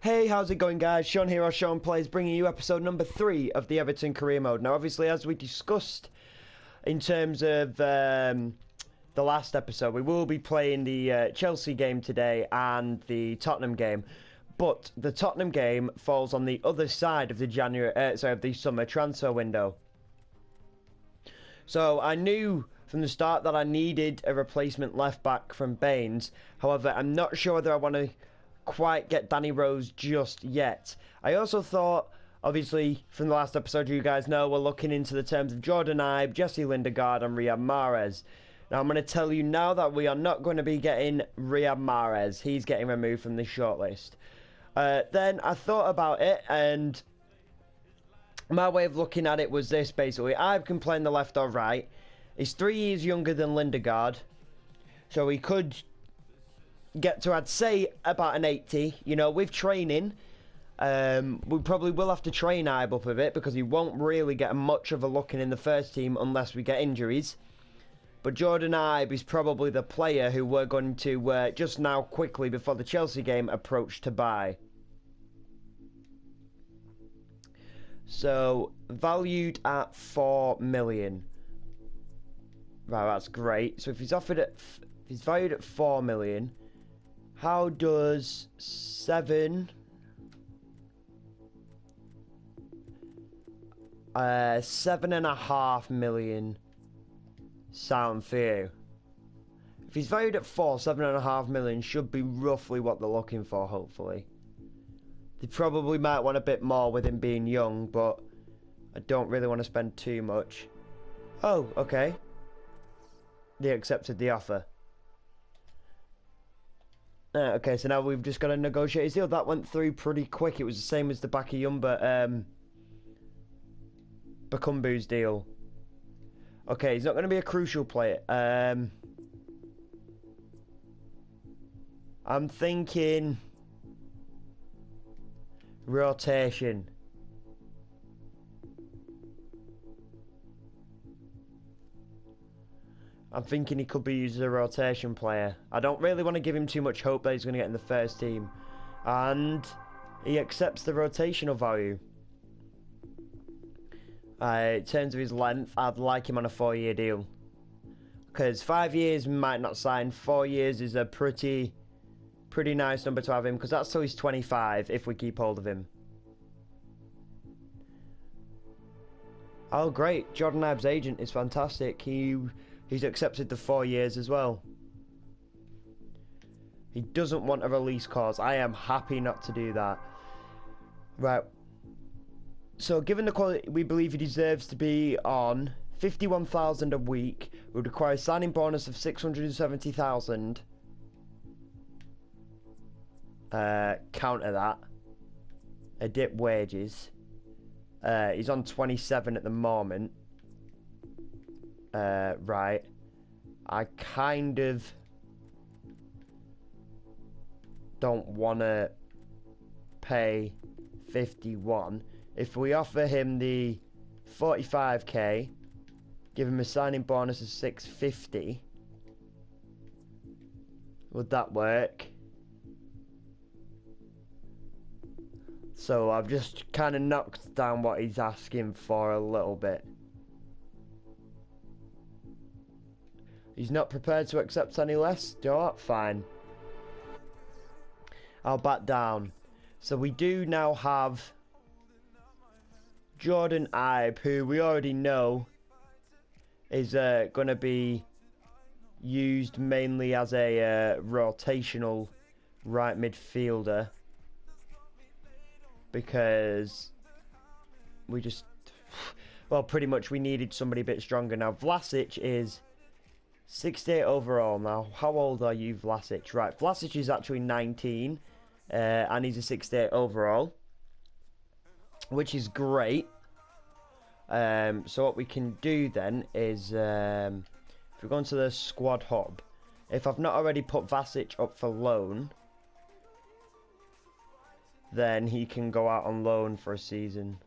Hey, how's it going, guys? Sean here, or Sean Plays, bringing you episode number 3 of the Everton career mode. Now, obviously, as we discussed in terms of the last episode, we will be playing the Chelsea game today and the Tottenham game. But the Tottenham game falls on the other side of the summer transfer window. So I knew from the start that I needed a replacement left back from Baines. However, I'm not sure whether I want to quite get Danny Rose just yet. I also thought, obviously, from the last episode, you guys know we're looking into the terms of Jordan Ibe, Jesse Lindegaard and Riyad Mahrez. Now, I'm going to tell you now that we are not going to be getting Riyad Mahrez. He's getting removed from the shortlist. Then I thought about it, and my way of looking at it was this, basically. Ibe can play on the left or right. He's 3 years younger than Lindegaard, so he could get to, I'd say, about an 80. You know, with training, we probably will have to train Ibe up a bit because he won't really get much of a look in the first team unless we get injuries. But Jordan Ibe is probably the player who we're going to, just now, quickly, before the Chelsea game, approach to buy. So, valued at 4 million. Right, that's great. So if he's valued at 4 million, how does 7.5 million sound for you? If he's valued at 7.5 million should be roughly what they're looking for, hopefully. They probably might want a bit more with him being young, but I don't really want to spend too much. Oh, okay. They accepted the offer. Okay, so now we've just got to negotiate his deal. That went through pretty quick. It was the same as the Bakayumba Bakumbu's deal. Okay, he's not going to be a crucial player. I'm thinking rotation. I'm thinking he could be used as a rotation player. I don't really want to give him too much hope that he's going to get in the first team. And he accepts the rotational value. In terms of his length, I'd like him on a 4-year deal. Because 5 years might not sign. 4 years is a pretty nice number to have him. Because that's till he's 25 if we keep hold of him. Oh, great. Jordan Ibe's agent is fantastic. He's accepted the 4 years as well. He doesn't want a release clause. I am happy not to do that. Right. So, given the quality we believe he deserves to be on 51,000 a week, would require a signing bonus of 670,000. Counter that. A dip wages. He's on 27 at the moment. Right. I kind of don't want to pay 51. If we offer him the 45k, give him a signing bonus of 650, would that work? So I've just kind of knocked down what he's asking for a little bit. He's not prepared to accept any less? Do you know what? Fine. I'll back down. So we do now have Jordan Ibe, who we already know is going to be used mainly as a rotational right midfielder. Because we just... Well, pretty much we needed somebody a bit stronger. Now, Vlasic is 68 overall. Now, how old are you, Vlasic? Right, Vlasic is actually 19, and he's a 68 overall, which is great. So what we can do then is, if we go into the squad hub, if I've not already put Vlasic up for loan, then he can go out on loan for a season.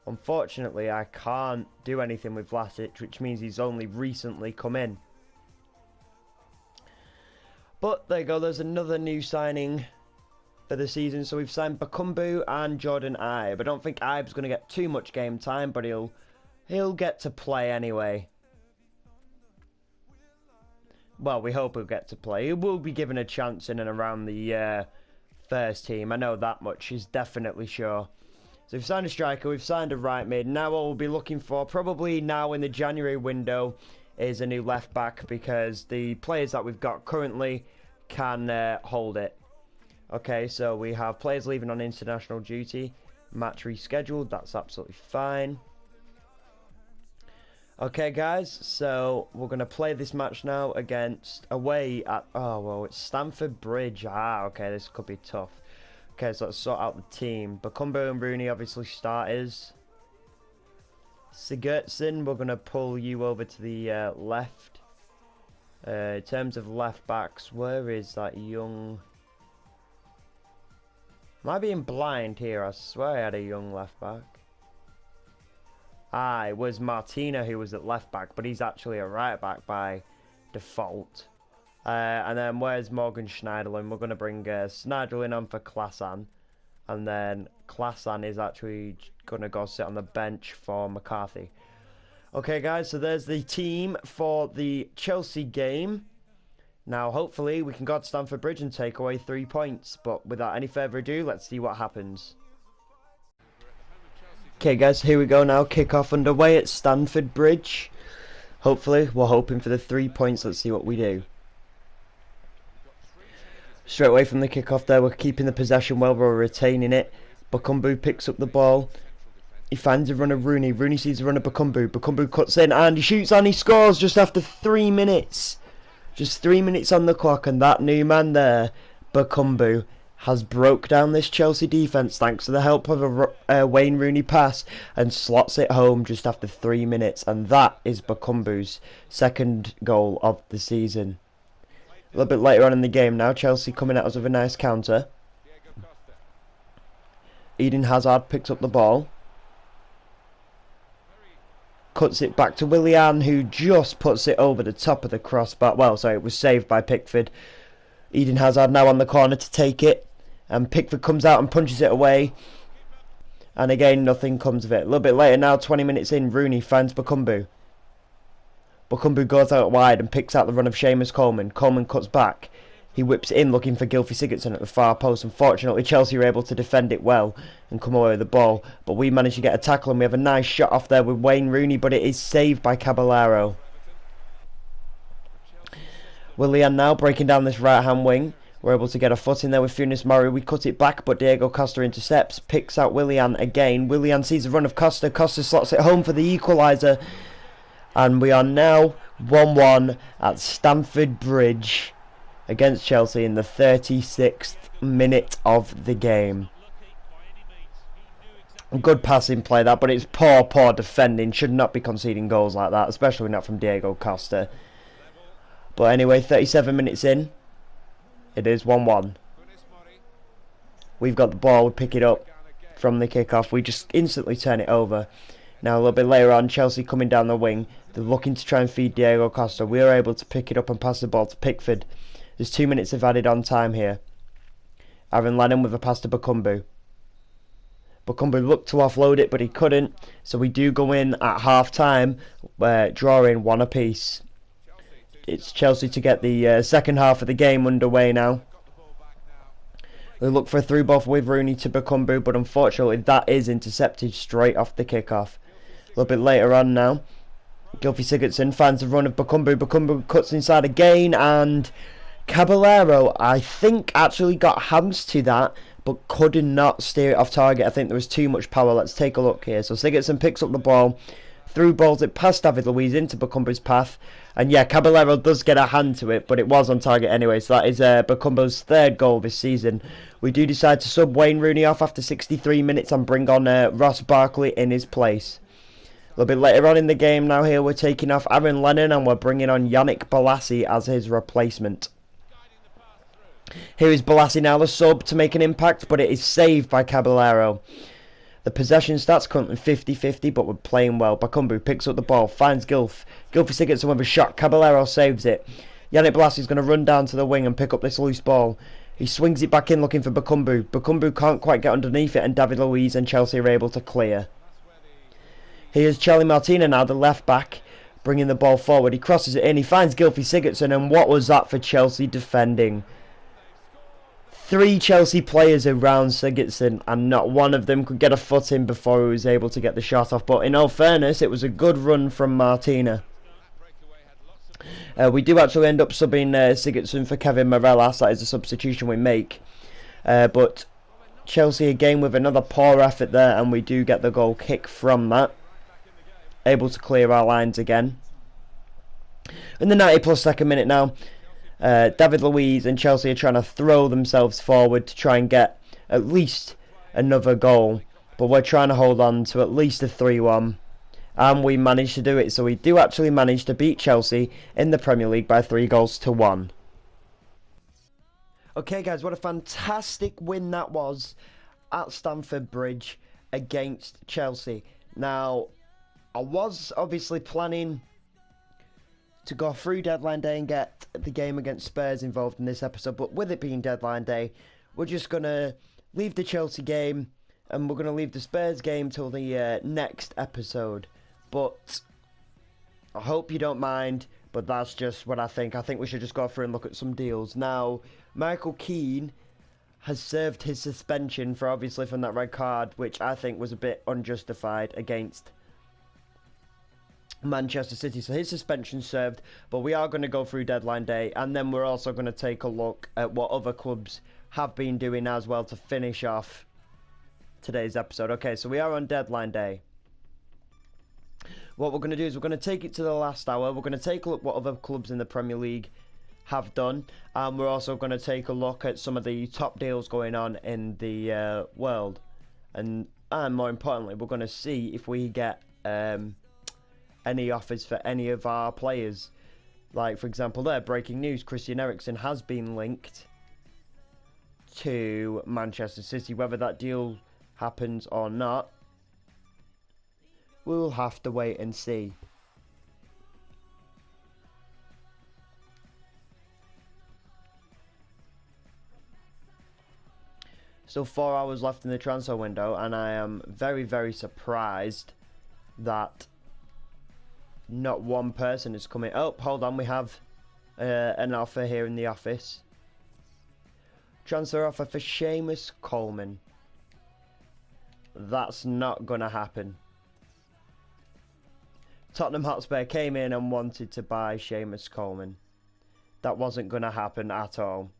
Unfortunately, I can't do anything with Vlasic, which means he's only recently come in. But there you go, there's another new signing for the season. So we've signed Bakumbu and Jordan Ibe. I don't think Ibe's going to get too much game time, but he'll get to play anyway. Well, we hope he'll get to play. He will be given a chance in and around the first team. I know that much is definitely sure. So we've signed a striker, we've signed a right mid. Now what we'll be looking for, probably now in the January window, is a new left back, because the players that we've got currently can hold it. Okay, so we have players leaving on international duty. Match rescheduled, that's absolutely fine. Okay guys, so we're going to play this match now against away at, oh well, it's Stamford Bridge. Okay, this could be tough. Okay, so let's sort out the team. Bakumbu and Rooney obviously starters. Sigurdsson, we're going to pull you over to the left. In terms of left backs, where is that young... Am I being blind here? I swear I had a young left back. It was Martina who was at left back, but he's actually a right back by default. And then where's Morgan Schneiderlin? We're going to bring Schneiderlin on for Klasan. And then Klasan is actually going to go sit on the bench for McCarthy. Okay, guys, so there's the team for the Chelsea game. Now, hopefully, we can go to Stamford Bridge and take away 3 points. But without any further ado, let's see what happens. Okay, guys, here we go now. Kick-off underway at Stamford Bridge. Hopefully, we're hoping for the 3 points. Let's see what we do. Straight away from the kick-off there, we're keeping the possession well, we're retaining it. Bakumbu picks up the ball. He finds a run of Rooney. Rooney sees a run of Bakumbu. Bakumbu cuts in and he shoots and he scores just after 3 minutes. Just 3 minutes on the clock, and that new man there, Bakumbu, has broke down this Chelsea defence thanks to the help of a Wayne Rooney pass and slots it home just after 3 minutes. And that is Bakumbu's second goal of the season. A little bit later on in the game now, Chelsea coming at us with a nice counter. Eden Hazard picks up the ball. Cuts it back to Willian, who just puts it over the top of the crossbar. Well, sorry, it was saved by Pickford. Eden Hazard now on the corner to take it. And Pickford comes out and punches it away. And again, nothing comes of it. A little bit later now, 20 minutes in, Rooney finds Bakumbu. Bakumbu goes out wide and picks out the run of Seamus Coleman. Coleman cuts back. He whips it in looking for Gylfi Sigurdsson at the far post. Unfortunately, Chelsea were able to defend it well and come away with the ball. But we managed to get a tackle and we have a nice shot off there with Wayne Rooney, but it is saved by Caballero. Willian now breaking down this right-hand wing. We're able to get a foot in there with Funes Mori. We cut it back, but Diego Costa intercepts. Picks out Willian again. Willian sees the run of Costa. Costa slots it home for the equaliser. And we are now 1-1 at Stamford Bridge against Chelsea in the 36th minute of the game. Good passing play that, but it's poor defending. Should not be conceding goals like that, especially not from Diego Costa. But anyway, 37 minutes in, it is 1-1. We've got the ball, we pick it up from the kickoff. We just instantly turn it over. Now a little bit later on, Chelsea coming down the wing. They're looking to try and feed Diego Costa. We are able to pick it up and pass the ball to Pickford. There's 2 minutes of added on time here. Aaron Lennon with a pass to Bakumbu. Bakumbu looked to offload it, but he couldn't. So we do go in at half-time, drawing 1 apiece. It's Chelsea to get the second half of the game underway now. We look for a through ball with Rooney to Bakumbu, but unfortunately that is intercepted straight off the kickoff. A little bit later on now, Gylfi Sigurdsson finds the run of Bakumbu. Bakumbu cuts inside again, and Caballero, I think, actually got hands to that, but could not steer it off target. I think there was too much power. Let's take a look here. So Sigurdsson picks up the ball, through balls it past David Luiz into Bakumbu's path. And yeah, Caballero does get a hand to it, but it was on target anyway. So that is Bakumbu's third goal this season. We do decide to sub Wayne Rooney off after 63 minutes and bring on Ross Barkley in his place. A little bit later on in the game now here, we're taking off Aaron Lennon and we're bringing on Yannick Bolasie as his replacement. Here is Bolasie now, the sub, to make an impact, but it is saved by Caballero. The possession stats currently 50-50, but we're playing well. Bakumbu picks up the ball, finds Gylfi Sigurdsson with a shot. Caballero saves it. Yannick Bolasie is going to run down to the wing and pick up this loose ball. He swings it back in looking for Bakumbu. Bakumbu can't quite get underneath it, and David Luiz and Chelsea are able to clear. Here's Charlie Martina now, the left back, bringing the ball forward. He crosses it in. He finds Gylfi Sigurdsson, and what was that for Chelsea defending? 3 Chelsea players around Sigurdsson, and not one of them could get a foot in before he was able to get the shot off. But in all fairness, it was a good run from Martina. We do actually end up subbing Sigurdsson for Kevin Morelos. That is a substitution we make. But Chelsea again with another poor effort there, and we do get the goal kick from that. Able to clear our lines again. In the 90+ second minute now, David Luiz and Chelsea are trying to throw themselves forward to try and get at least another goal. But we're trying to hold on to at least a 3-1. And we managed to do it. So we do actually manage to beat Chelsea in the Premier League by 3-1. Okay guys, what a fantastic win that was at Stamford Bridge against Chelsea. Now, I was obviously planning to go through deadline day and get the game against Spurs involved in this episode, but with it being deadline day, we're just going to leave the Chelsea game and we're going to leave the Spurs game till the next episode. But I hope you don't mind, but that's just what I think. I think we should just go through and look at some deals. Now, Michael Keane has served his suspension for obviously from that red card, which I think was a bit unjustified against Manchester City. So his suspension served, but we are going to go through deadline day, and then we're also going to take a look at what other clubs have been doing as well to finish off today's episode. Okay, so we are on deadline day. What we're going to do is we're going to take it to the last hour. We're going to take a look what other clubs in the Premier League have done, and we're also going to take a look at some of the top deals going on in the world, and more importantly, we're going to see if we get any offers for any of our players. Like, for example, there, breaking news, Christian Eriksen has been linked to Manchester City. Whether that deal happens or not, we'll have to wait and see. So 4 hours left in the transfer window, and I am very, very surprised that not one person is coming. Oh, hold on, we have an offer here in the office. Transfer offer for Seamus Coleman. That's not going to happen. Tottenham Hotspur came in and wanted to buy Seamus Coleman. That wasn't going to happen at all.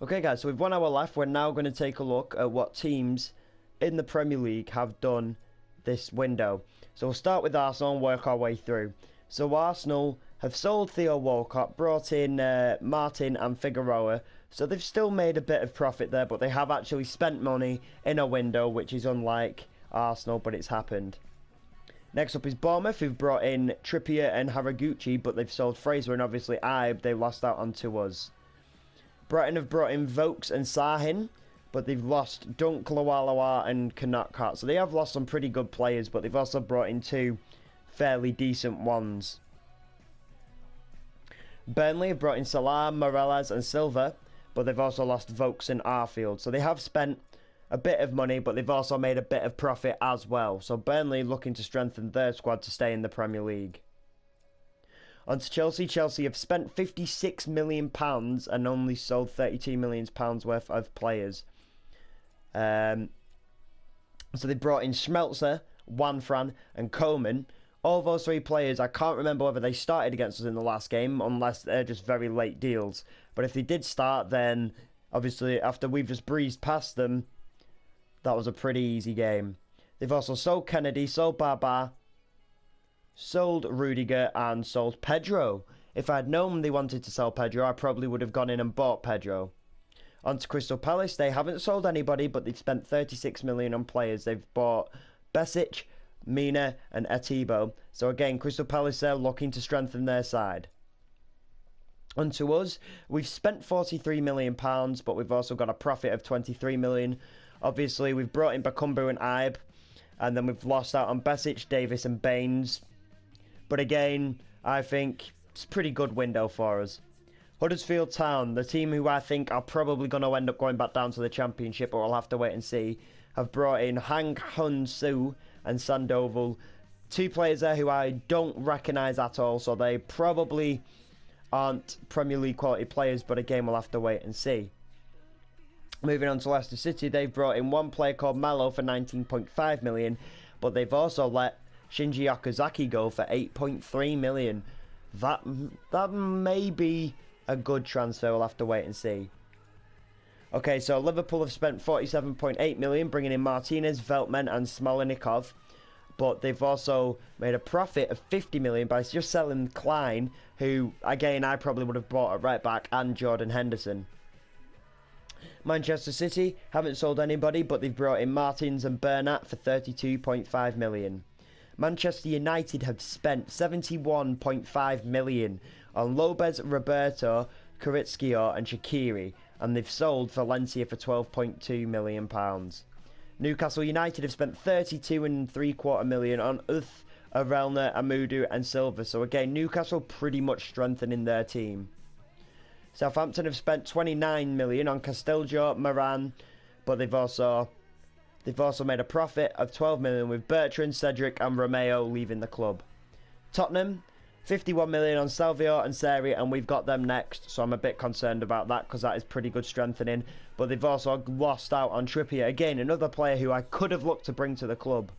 Okay guys, so with 1 hour left, we're now going to take a look at what teams in the Premier League have done this window. So we'll start with Arsenal and work our way through. So Arsenal have sold Theo Walcott, brought in Martin and Figueroa. So they've still made a bit of profit there, but they have actually spent money in a window, which is unlike Arsenal, but it's happened. Next up is Bournemouth, who've brought in Trippier and Haraguchi, but they've sold Fraser and obviously Ibe. They lost out on to us. Brighton have brought in Vokes and Sahin, but they've lost Dunk, Lawalawa and Kanokhat. So they have lost some pretty good players, but they've also brought in 2 fairly decent ones. Burnley have brought in Salah, Morelos and Silva, but they've also lost Vokes and Arfield. So they have spent a bit of money, but they've also made a bit of profit as well. So Burnley looking to strengthen their squad to stay in the Premier League. On to Chelsea. Chelsea have spent £56 million and only sold £32 million worth of players. So they brought in Schmelzer, Wanfran and Coman. All those 3 players, I can't remember whether they started against us in the last game, unless they're just very late deals. But if they did start, then obviously after we've just breezed past them, that was a pretty easy game. They've also sold Kennedy, sold Baba, sold Rudiger and sold Pedro. If I'd known they wanted to sell Pedro, I probably would have gone in and bought Pedro. On to Crystal Palace. They haven't sold anybody, but they've spent 36 million on players. They've bought Besic, Mina and Atibo. So again, Crystal Palace are looking to strengthen their side. On to us. We've spent £43 million, but we've also got a profit of 23 million. Obviously, we've brought in Bakumbu and Ibe, and then we've lost out on Besic, Davis and Baines. But again, I think it's a pretty good window for us. Huddersfield Town, the team who I think are probably going to end up going back down to the Championship, but we'll have to wait and see, have brought in Hang Hun-soo and Sandoval. Two players there who I don't recognise at all, so they probably aren't Premier League quality players, but again, we'll have to wait and see. Moving on to Leicester City, they've brought in one player called Malo for 19.5 million, but they've also let Shinji Okazaki go for 8.3 million. That may be a good transfer, we'll have to wait and see. Okay, so Liverpool have spent 47.8 million, bringing in Martinez, Veltman and Smolenikov. But they've also made a profit of 50 million by just selling Klein, who, again, I probably would have bought at right back, and Jordan Henderson. Manchester City haven't sold anybody, but they've brought in Martins and Bernat for 32.5 million. Manchester United have spent 71.5 million on Lopez, Roberto, Karitzkio and Shaqiri, and they've sold Valencia for £12.2 million. Newcastle United have spent 32.75 million on Uth, Arelna, Amudu and Silva. So again, Newcastle pretty much strengthening their team. Southampton have spent 29 million on Castillo, Moran, but they've also made a profit of 12 million with Bertrand, Cedric and Romeo leaving the club. Tottenham, 51 million on Salvio and Seri, and we've got them next, so I'm a bit concerned about that because that is pretty good strengthening. But they've also lost out on Trippier, again another player who I could have looked to bring to the club.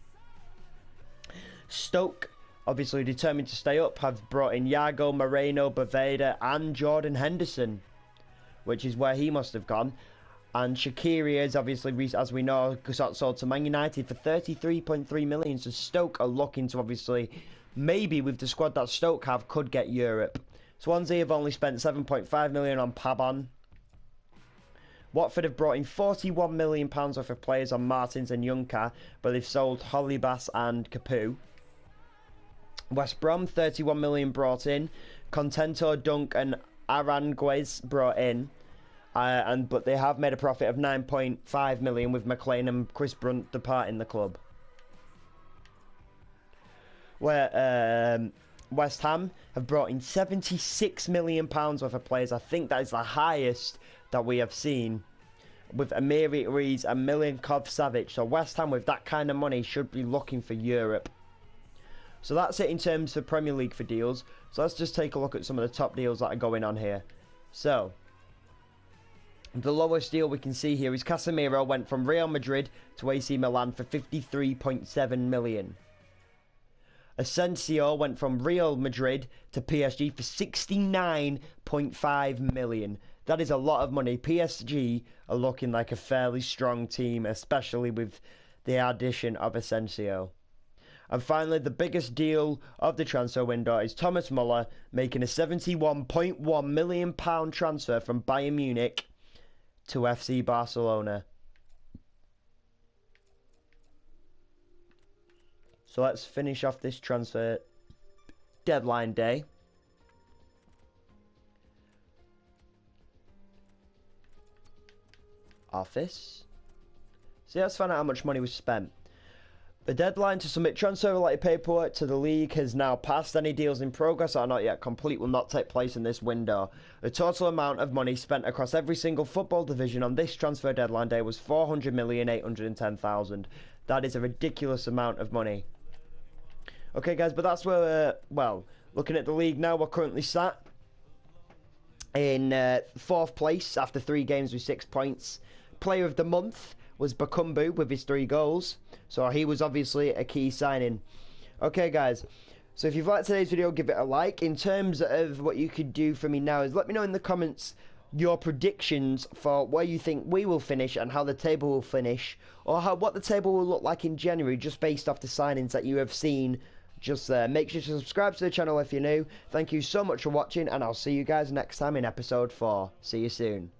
Stoke, obviously determined to stay up, have brought in Iago, Moreno, Baveda and Jordan Henderson, which is where he must have gone. And Shaqiri is obviously, as we know, got sold to Man United for 33.3 million. So Stoke are looking to obviously, maybe with the squad that Stoke have, could get Europe. Swansea have only spent 7.5 million on Pabon. Watford have brought in 41 million pounds worth of players on Martins and Juncker, but they've sold Holibas and Capu. West Brom, 31 million brought in. Contento, Dunk and Aranguez brought in. But they have made a profit of 9.5 million with McLean and Chris Brunt departing the club. Where West Ham have brought in 76 million pounds worth of players. I think that is the highest that we have seen, with Amiri Rees and Milinkovic Savic. So West Ham with that kind of money should be looking for Europe. So that's it in terms of Premier League for deals. So let's just take a look at some of the top deals that are going on here. So the lowest deal we can see here is Casemiro went from Real Madrid to AC Milan for 53.7 million. Asensio went from Real Madrid to PSG for 69.5 million. That is a lot of money. PSG are looking like a fairly strong team, especially with the addition of Asensio. And finally, the biggest deal of the transfer window is Thomas Muller making a £71.1 million transfer from Bayern Munich to FC Barcelona. So let's finish off this transfer deadline day. Office. So let's find out how much money was spent. The deadline to submit transfer-related paperwork to the league has now passed. Any deals in progress that are not yet complete will not take place in this window. The total amount of money spent across every single football division on this transfer deadline day was 400,810,000. That is a ridiculous amount of money. Okay, guys, but that's where well, looking at the league now, we're currently sat in 4th place after 3 games with 6 points. Player of the month was Bakumbu with his 3 goals. So he was obviously a key signing. Okay, guys. So if you've liked today's video, give it a like. In terms of what you could do for me now is let me know in the comments your predictions for where you think we will finish and how the table will finish, or what the table will look like in January, just based off the signings that you have seen just there. Make sure to subscribe to the channel if you're new. Thank you so much for watching, and I'll see you guys next time in episode 4. See you soon.